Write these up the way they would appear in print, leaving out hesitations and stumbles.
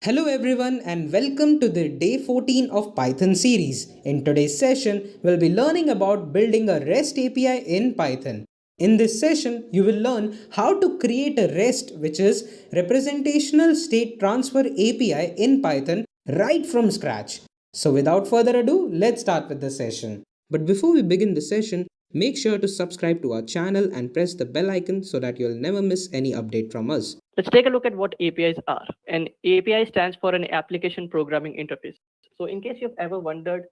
Hello everyone and welcome to the day 14 of Python series. In today's session, we'll be learning about building a REST API in Python. In this session, you will learn how to create a REST, which is representational state transfer API in Python right from scratch. So without further ado, let's start with the session. But before we begin the session, make sure to subscribe to our channel and press the bell icon so that you'll never miss any update from us. Let's take a look at what APIs are. An API stands for an application programming interface. So in case you've ever wondered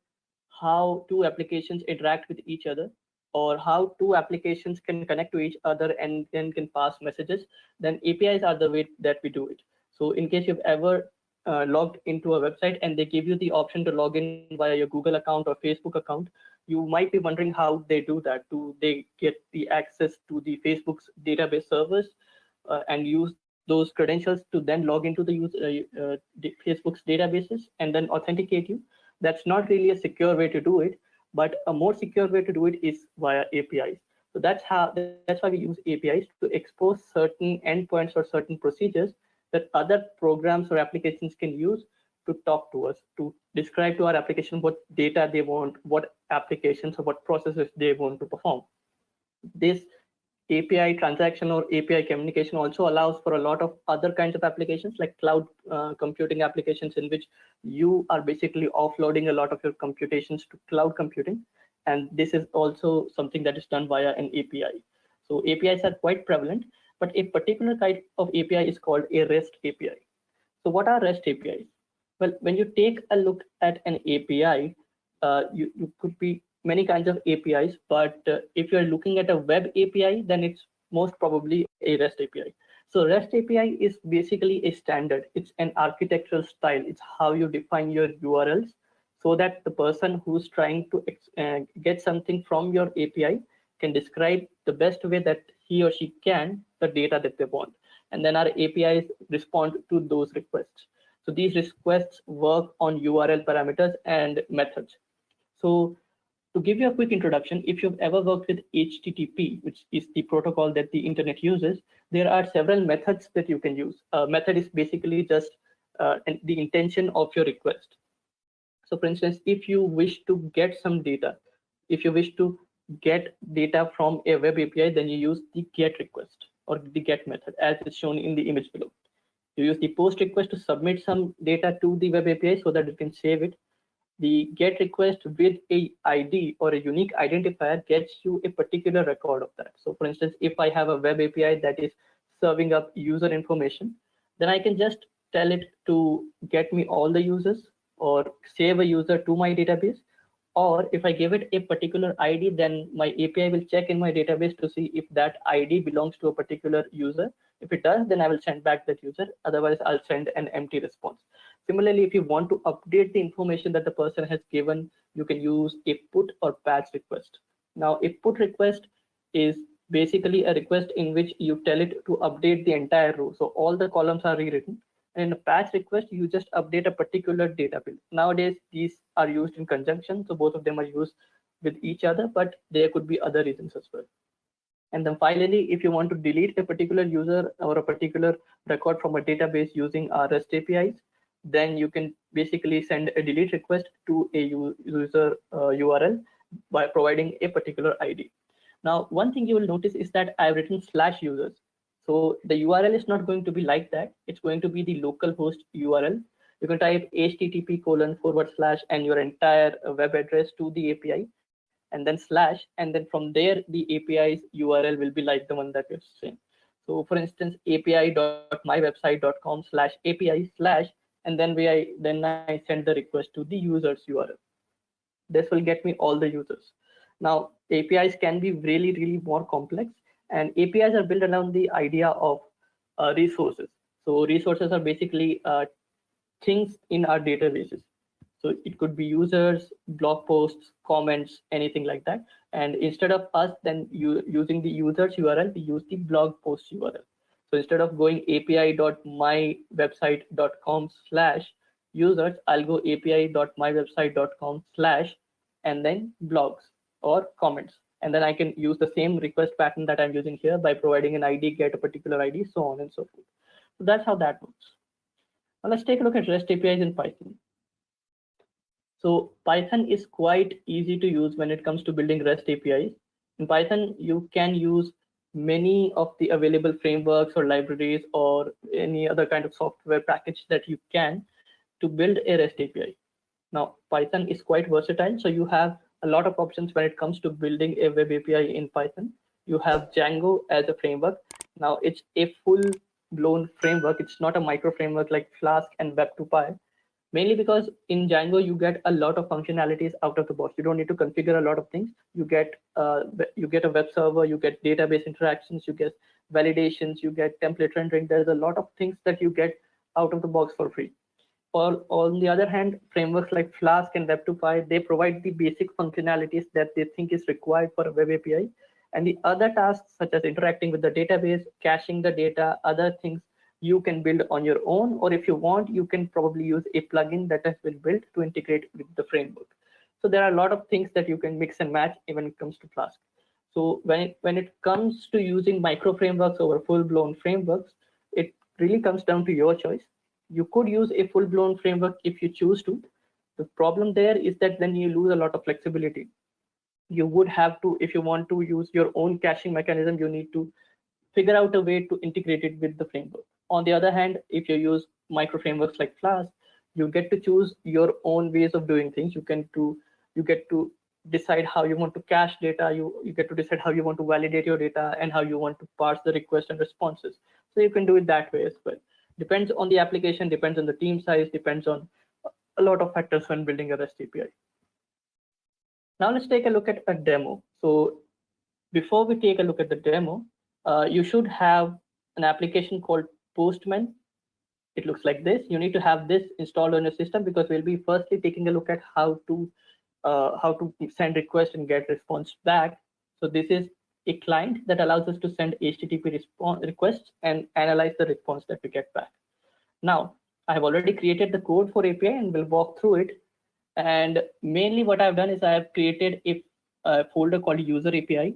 how two applications interact with each other, or how two applications can connect to each other and then can pass messages, then APIs are the way that we do it. So in case you've ever logged into a website and they give you the option to log in via your Google account or Facebook account, you might be wondering how they do that. Do they get the access to the Facebook's database servers and use those credentials to then log into the Facebook's databases and then authenticate you? That's not really a secure way to do it, but a more secure way to do it is via APIs. So that's why we use APIs to expose certain endpoints or certain procedures that other programs or applications can use to talk to us, to describe to our application what data they want, what applications or what processes they want to perform. This API transaction or API communication also allows for a lot of other kinds of applications like cloud computing applications, in which you are basically offloading a lot of your computations to cloud computing. And this is also something that is done via an API. So APIs are quite prevalent, but a particular kind of API is called a REST API. So what are REST APIs? Well, when you take a look at an API, you could be many kinds of APIs, but if you're looking at a web API, then it's most probably a REST API. So REST API is basically a standard. It's an architectural style. It's how you define your URLs so that the person who's trying to get something from your API can describe the best way that he or she can the data that they want. And then our APIs respond to those requests. So these requests work on URL parameters and methods. So to give you a quick introduction, if you've ever worked with HTTP, which is the protocol that the internet uses, there are several methods that you can use. A method is basically just the intention of your request. So for instance, if you wish to get some data, if you wish to get data from a web API, then you use the GET request or the GET method, as is shown in the image below. You use the POST request to submit some data to the web API so that you can save it. The GET request with a ID or a unique identifier gets you a particular record of that. So for instance, if I have a web API that is serving up user information, then I can just tell it to get me all the users or save a user to my database. Or if I give it a particular ID, then my API will check in my database to see if that ID belongs to a particular user. If it does, then I will send back that user. Otherwise, I'll send an empty response. Similarly, if you want to update the information that the person has given, you can use a put or patch request. Now, a put request is basically a request in which you tell it to update the entire row. So all the columns are rewritten. And in a patch request, you just update a particular data field. Nowadays, these are used in conjunction. So both of them are used with each other, but there could be other reasons as well. And then finally, if you want to delete a particular user or a particular record from a database using our REST APIs, then you can basically send a delete request to a user URL by providing a particular ID. Now, one thing you will notice is that I've written /users. So the URL is not going to be like that. It's going to be the localhost URL. You can type http:// and your entire web address to the API, and then /, and then from there the API's URL will be like the one that we've seen. So for instance, api.mywebsite.com/API/ and then I send the request to the user's URL. This will get me all the users. Now, APIs can be really, really more complex, and APIs are built around the idea of resources. So resources are basically things in our databases. So it could be users, blog posts, comments, anything like that. And instead of us then using the user's URL, we use the blog post URL. So instead of going api.mywebsite.com/users, I'll go api.mywebsite.com/ and then blogs or comments. And then I can use the same request pattern that I'm using here by providing an ID, get a particular ID, so on and so forth. So that's how that works. Now let's take a look at REST APIs in Python. So Python is quite easy to use when it comes to building REST APIs. In Python, you can use many of the available frameworks or libraries or any other kind of software package that you can to build a REST API. Now, Python is quite versatile, so you have a lot of options when it comes to building a web API in Python. You have Django as a framework. Now, it's a full-blown framework. It's not a micro framework like Flask and Web2Py, mainly because in Django you get a lot of functionalities out of the box. You don't need to configure a lot of things. You get a web server, you get database interactions, you get validations, you get template rendering. There's a lot of things that you get out of the box for free. Or on the other hand, frameworks like Flask and Web2Py, they provide the basic functionalities that they think is required for a web API. And the other tasks, such as interacting with the database, caching the data, other things, you can build on your own, or if you want, you can probably use a plugin that has been built to integrate with the framework. So there are a lot of things that you can mix and match when it comes to Flask. So when it comes to using micro frameworks over full-blown frameworks, it really comes down to your choice. You could use a full-blown framework if you choose to. The problem there is that then you lose a lot of flexibility. You would have to, if you want to use your own caching mechanism, you need to figure out a way to integrate it with the framework. On the other hand, if you use micro frameworks like Flask, you get to choose your own ways of doing things. You get to decide how you want to cache data. You get to decide how you want to validate your data and how you want to parse the requests and responses. So you can do it that way as well. Depends on the application, depends on the team size, depends on a lot of factors when building a REST API. Now let's take a look at a demo. So before we take a look at the demo, you should have an application called Postman. It looks like this. You need to have this installed on your system because we'll be firstly taking a look at how to send request and get response back. So this is a client that allows us to send HTTP requests and analyze the response that we get back. Now, I have already created the code for API and we'll walk through it. And mainly what I've done is I have created a folder called user API.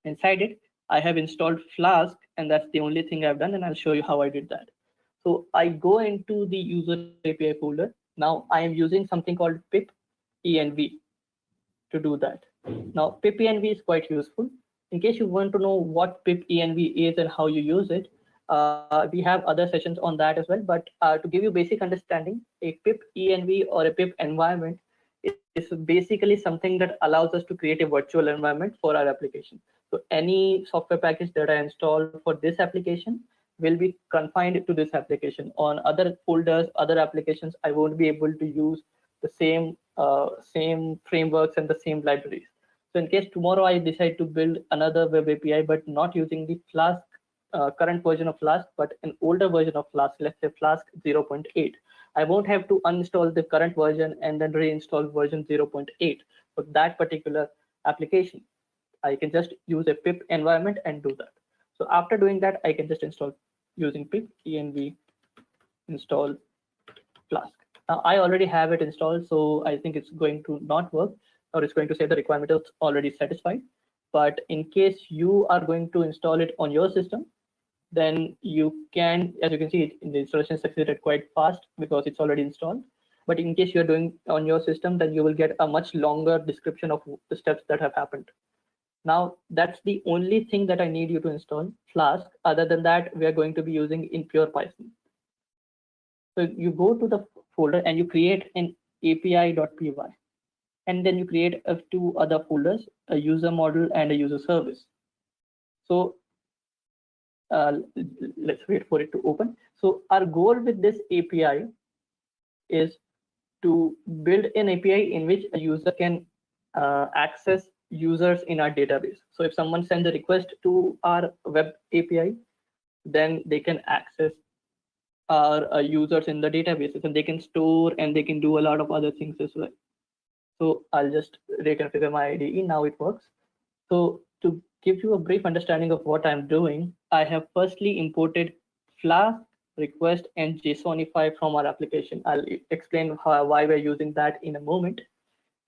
Inside it, I have installed Flask, and that's the only thing I've done, and I'll show you how I did that. So I go into the user API folder. Now I am using something called pip env to do that. Now pip env is quite useful. In case you want to know what pip env is and how you use it, we have other sessions on that as well. But to give you basic understanding, a pip env or a pip environment is basically something that allows us to create a virtual environment for our application. So any software package that I install for this application will be confined to this application. On other folders, other applications, I won't be able to use the same frameworks and the same libraries. So in case tomorrow I decide to build another web API, but not using the Flask current version of Flask, but an older version of Flask, let's say Flask 0.8, I won't have to uninstall the current version and then reinstall version 0.8 for that particular application. I can just use a pip environment and do that. So after doing that, I can just install using pip env install Flask. Now I already have it installed, so I think it's going to not work, or it's going to say the requirement is already satisfied. But in case you are going to install it on your system, then you can, as you can see, the installation succeeded quite fast because it's already installed. But in case you're doing on your system, then you will get a much longer description of the steps that have happened. Now, that's the only thing that I need you to install, Flask. Other than that, we are going to be using in pure Python. So you go to the folder and you create an api.py. And then you create two other folders, a user model and a user service. So let's wait for it to open. So our goal with this API is to build an API in which a user can access users in our database. So if someone sends a request to our web API, then they can access our users in the databases, and they can store and they can do a lot of other things as well. So I'll just reconfigure my IDE. Now it works. So to give you a brief understanding of what I'm doing, I have firstly imported Flask, request, and JSONify from our application. I'll explain why we're using that in a moment.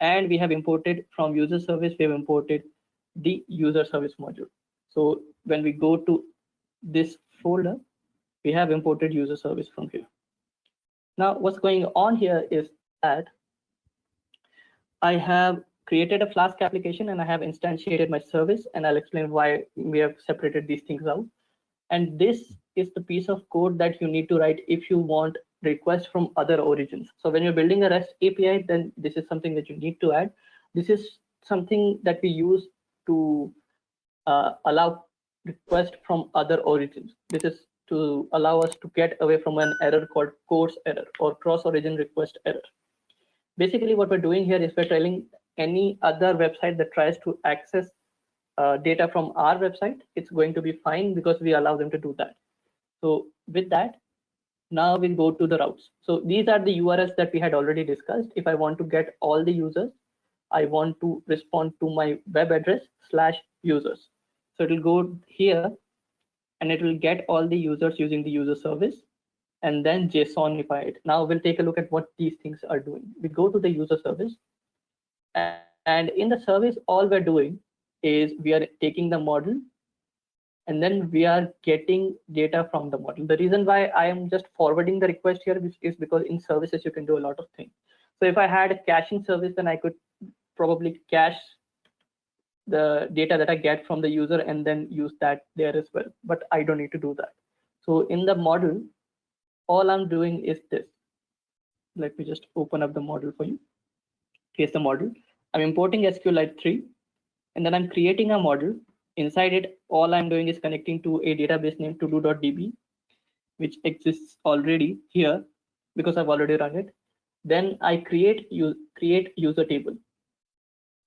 And we have imported from user service, we have imported the user service module. So when we go to this folder, we have imported user service from here. Now, what's going on here is that I have created a Flask application and I have instantiated my service, and I'll explain why we have separated these things out. And this is the piece of code that you need to write if you want requests from other origins. So when you're building a REST API, then this is something that you need to add. This is something that we use to allow request from other origins. This is to allow us to get away from an error called course error or cross origin request error. Basically, what we're doing here is we're telling any other website that tries to access data from our website, it's going to be fine because we allow them to do that. So with that, now we'll go to the routes. So these are the URLs that we had already discussed. If I want to get all the users, I want to respond to my web address /users. So it'll go here and it will get all the users using the user service and then JSONify it. Now we'll take a look at what these things are doing. We go to the user service, and in the service, all we're doing is we are taking the model and then we are getting data from the model. The reason why I am just forwarding the request here is because in services you can do a lot of things. So if I had a caching service, then I could probably cache the data that I get from the user and then use that there as well. But I don't need to do that. So in the model, all I'm doing is this. Let me just open up the model for you. Here's the model. I'm importing SQLite 3, and then I'm creating a model. Inside it, all I'm doing is connecting to a database named todo.db, which exists already here because I've already run it. Then I create user table.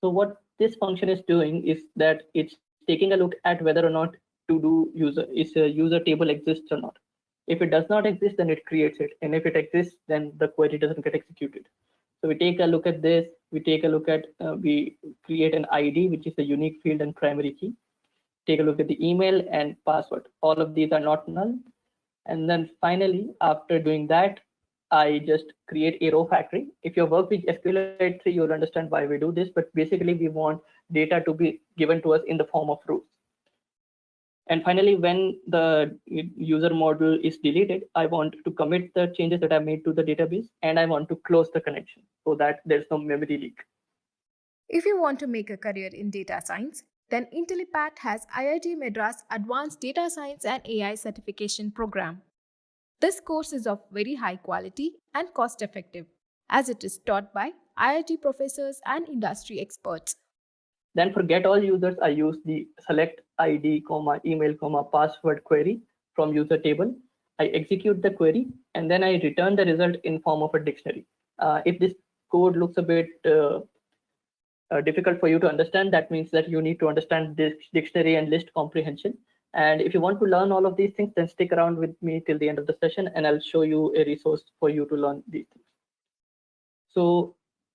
So what this function is doing is that it's taking a look at whether or not user table exists or not. If it does not exist, then it creates it. And if it exists, then the query doesn't get executed. So we take a look at this. We take a look at, we create an ID, which is a unique field and primary key. Take a look at the email and password. All of these are not null. And then finally, after doing that, I just create a row factory. If you work with SQLite 3, you'll understand why we do this. But basically, we want data to be given to us in the form of rows. And finally, when the user model is deleted, I want to commit the changes that I made to the database, and I want to close the connection so that there's no memory leak. If you want to make a career in data science, then Intellipaat has IIT Madras Advanced Data Science and AI Certification Program. This course is of very high quality and cost effective, as it is taught by IIT professors and industry experts. Then for get all users, I use the select ID, email, password query from user table. I execute the query and then I return the result in form of a dictionary. If this code looks a bit difficult for you to understand, that means that you need to understand this dictionary and list comprehension. And if you want to learn all of these things, then stick around with me till the end of the session and I'll show you a resource for you to learn these things. So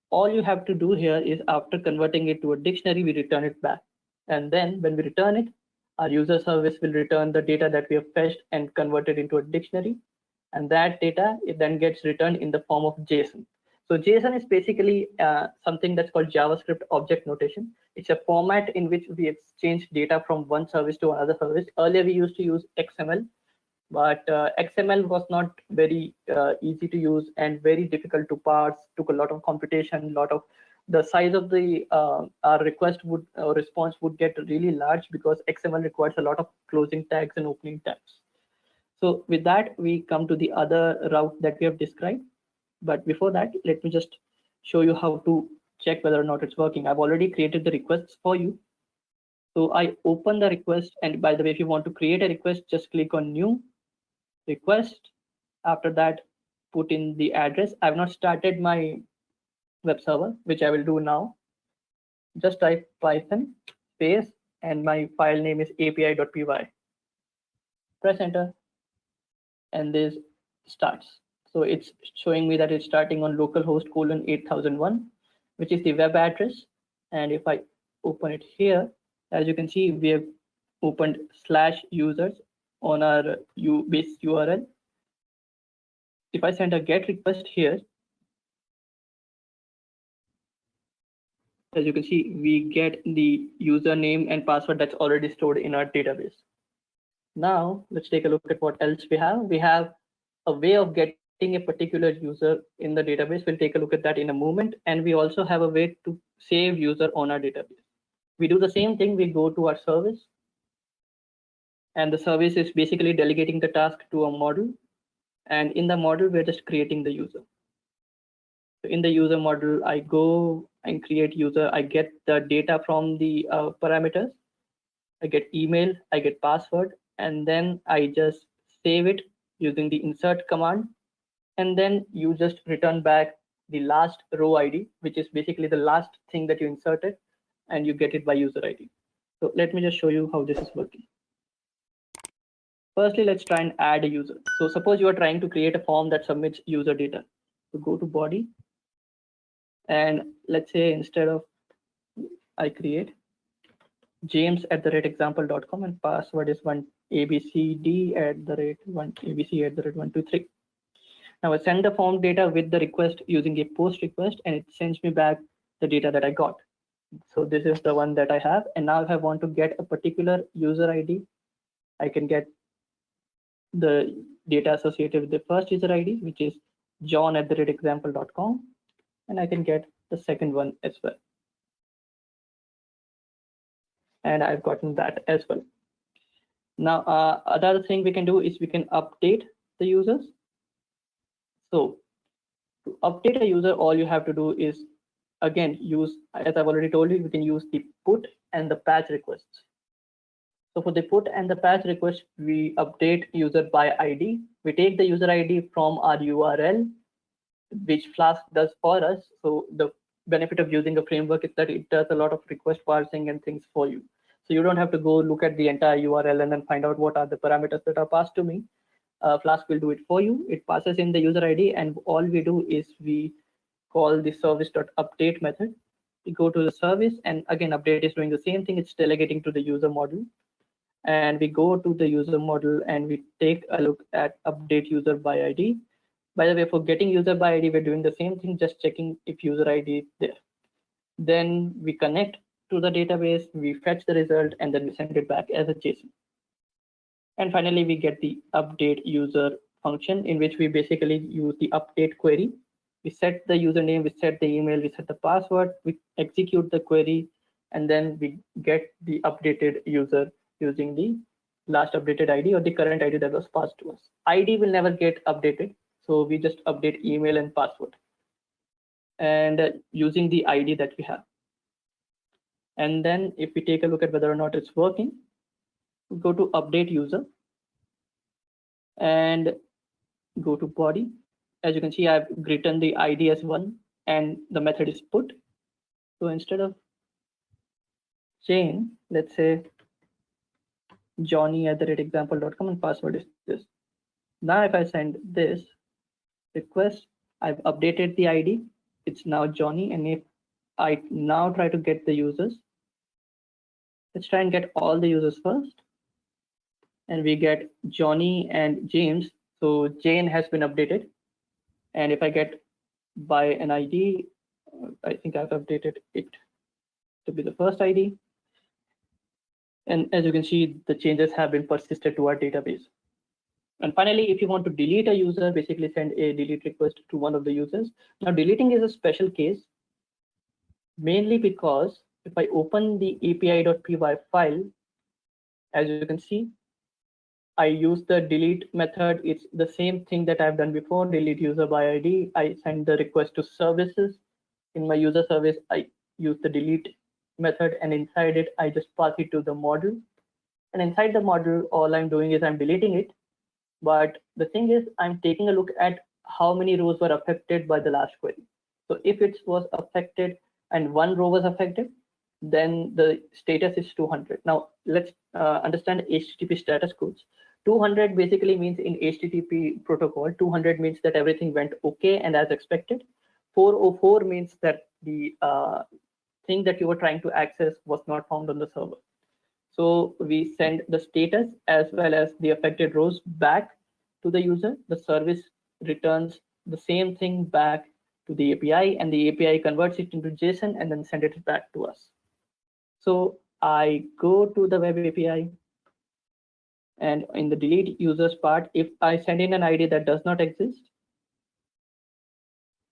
all you have to do here is after converting it to a dictionary, we return it back. And then when we return it, our user service will return the data that we have fetched and converted into a dictionary. And that data, it then gets returned in the form of JSON. So JSON is basically something that's called JavaScript object notation. It's a format in which we exchange data from one service to another service. Earlier, we used to use XML, but XML was not very easy to use and very difficult to parse, took a lot of computation, the size of the our request would response would get really large because XML requires a lot of closing tags and opening tags. So with that, we come to the other route that we have described. But before that, let me just show you how to check whether or not it's working. I've already created the requests for you. So I open the request. And by the way, if you want to create a request, just click on new request. After that, put in the address. I've not started my web server, which I will do now. Just type Python space and my file name is api.py. Press enter and this starts. So it's showing me that it's starting on localhost :8001, which is the web address. And if I open it here, as you can see, we have opened /users on our base URL. If I send a GET request here, as you can see, we get the username and password that's already stored in our database. Now, let's take a look at what else we have. We have a way of getting a particular user in the database. We'll take a look at that in a moment. And we also have a way to save user on our database. We do the same thing. We go to our service, and the service is basically delegating the task to a model. And in the model, we're just creating the user. So in the user model, I go and create user. I get the data from the parameters. I get email, I get password, and then I just save it using the insert command. And then you just return back the last row ID, which is basically the last thing that you inserted, and you get it by user ID. So let me just show you how this is working. Firstly, let's try and add a user. So suppose you are trying to create a form that submits user data. So go to body, and let's say instead of I create james@example.com and password is 1abcd@1abc@123. Now I send the form data with the request using a post request, and it sends me back the data that I got. So this is the one that I have. And now if I want to get a particular user ID, I can get the data associated with the first user ID, which is john@example.com, and I can get the second one as well. And I've gotten that as well. Now, another thing we can do is we can update the users. So to update a user, all you have to do is, again, use, as I've already told you, we can use the put and the patch requests. So for the put and the patch request, we update user by ID. We take the user ID from our URL, which Flask does for us. So the benefit of using a framework is that it does a lot of request parsing and things for you. So you don't have to go look at the entire URL and then find out what are the parameters that are passed to me. Flask will do it for you. It passes in the user ID, and all we do is we call the service.update method. We go to the service, and again, update is doing the same thing. It's delegating to the user model. And we go to the user model and we take a look at update user by ID. By the way, for getting user by ID, we're doing the same thing, just checking if user ID is there. Then we connect to the database, we fetch the result, and then we send it back as a JSON. And finally, we get the update user function, in which we basically use the update query. We set the username, we set the email, we set the password, we execute the query, and then we get the updated user using the last updated ID or the current ID that was passed to us. ID will never get updated, so we just update email and password, and using the ID that we have. And then if we take a look at whether or not it's working, we go to update user and go to body. As you can see, I've written the ID as 1 and the method is put. So instead of Jane, let's say johnny@example.com and password is this. Now if I send this request, I've updated the ID. It's now Johnny. And if I now try to get the users, let's try and get all the users first. And we get Johnny and James. So Jane has been updated. And if I get by an ID, I think I've updated it to be the first ID. And as you can see, the changes have been persisted to our database. And finally, if you want to delete a user, basically send a delete request to one of the users. Now, deleting is a special case, mainly because if I open the api.py file, as you can see, I use the delete method. It's the same thing that I've done before, delete user by ID. I send the request to services. In my user service, I use the delete method, and inside it, I just pass it to the model. And inside the model, all I'm doing is I'm deleting it. But the thing is, I'm taking a look at how many rows were affected by the last query. So if it was affected and 1 row was affected, then the status is 200. Now let's understand HTTP status codes. 200 basically means in HTTP protocol, 200 means that everything went okay and as expected. 404 means that the thing that you were trying to access was not found on the server. So we send the status as well as the affected rows back to the user. The service returns the same thing back to the API, and the API converts it into JSON and then send it back to us. So I go to the web API, and in the delete users part, if I send in an ID that does not exist,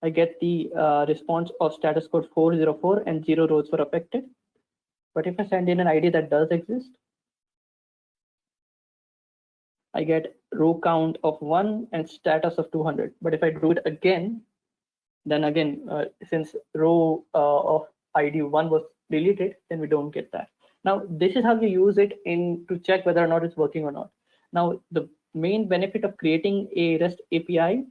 I get the response of status code 404 and 0 rows were affected. But if I send in an ID that does exist, I get row count of 1 and status of 200. But if I do it again, then again, since row of ID 1 was deleted, then we don't get that. Now, this is how you use it to check whether or not it's working or not. Now, the main benefit of creating a REST API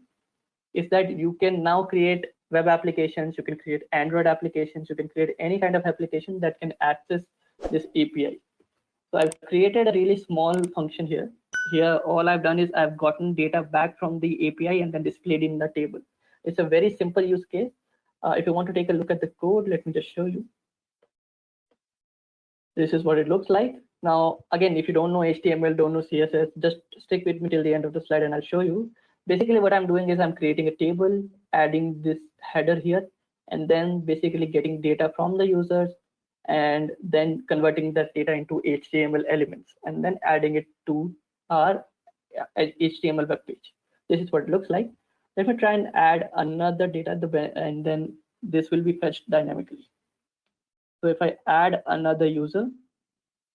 is that you can now create web applications, you can create Android applications, you can create any kind of application that can access this API. So I've created a really small function here. Here, all I've done is I've gotten data back from the API and then displayed in the table. It's a very simple use case. If you want to take a look at the code, let me just show you. This is what it looks like. Now, again, if you don't know HTML, don't know CSS, just stick with me till the end of the slide and I'll show you. Basically, what I'm doing is I'm creating a table, adding this header here, and then basically getting data from the users and then converting that data into HTML elements and then adding it to our HTML web page. This is what it looks like. Let me try and add another data and then this will be fetched dynamically. So if I add another user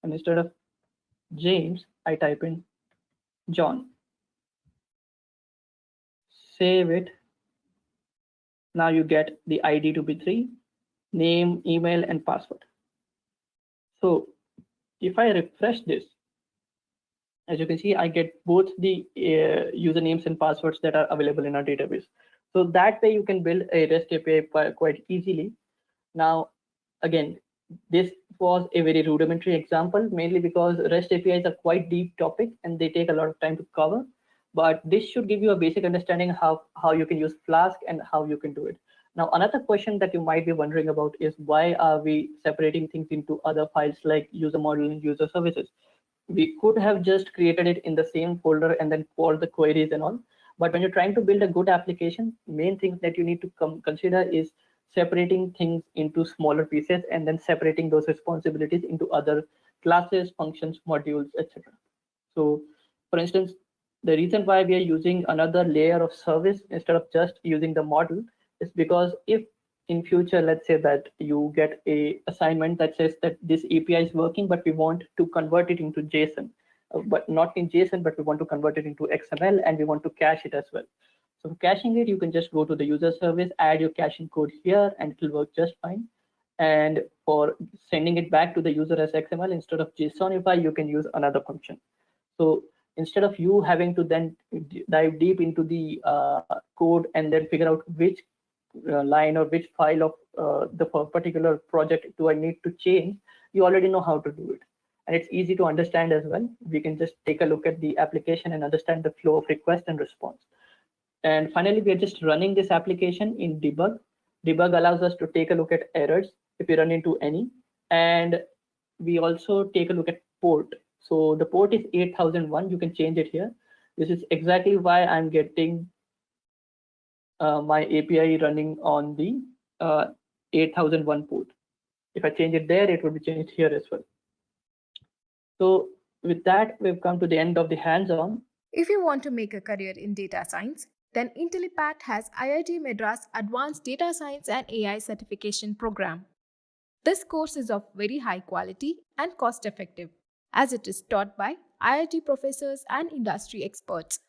and instead of James, I type in John. Save it. Now you get the ID to be 3, name, email, and password. So if I refresh this, as you can see, I get both the usernames and passwords that are available in our database. So that way you can build a REST API quite easily. Now, again, this was a very rudimentary example, mainly because REST APIs are quite deep topic and they take a lot of time to cover. But this should give you a basic understanding how you can use Flask and how you can do it. Now, another question that you might be wondering about is why are we separating things into other files like user model and user services? We could have just created it in the same folder and then called the queries and all. But when you're trying to build a good application, main thing that you need to consider is separating things into smaller pieces and then separating those responsibilities into other classes, functions, modules, etc. So for instance, the reason why we are using another layer of service instead of just using the model is because if in future, let's say that you get a assignment that says that this API is working, but we want to convert it into JSON, but not in JSON, but we want to convert it into XML and we want to cache it as well. So for caching it, you can just go to the user service, add your caching code here, and it will work just fine. And for sending it back to the user as XML, instead of JSONify, you can use another function. So instead of you having to then dive deep into the code and then figure out which line or which file of the particular project do I need to change, you already know how to do it. And it's easy to understand as well. We can just take a look at the application and understand the flow of request and response. And finally, we are just running this application in debug. Debug allows us to take a look at errors if we run into any. And we also take a look at port. So the port is 8001. You can change it here. This is exactly why I'm getting my API running on the 8001 port. If I change it there, it will be changed here as well. So with that, we've come to the end of the hands-on. If you want to make a career in data science, then Intellipaat has IIT Madras Advanced Data Science and AI Certification Program. This course is of very high quality and cost effective, as it is taught by IIT professors and industry experts.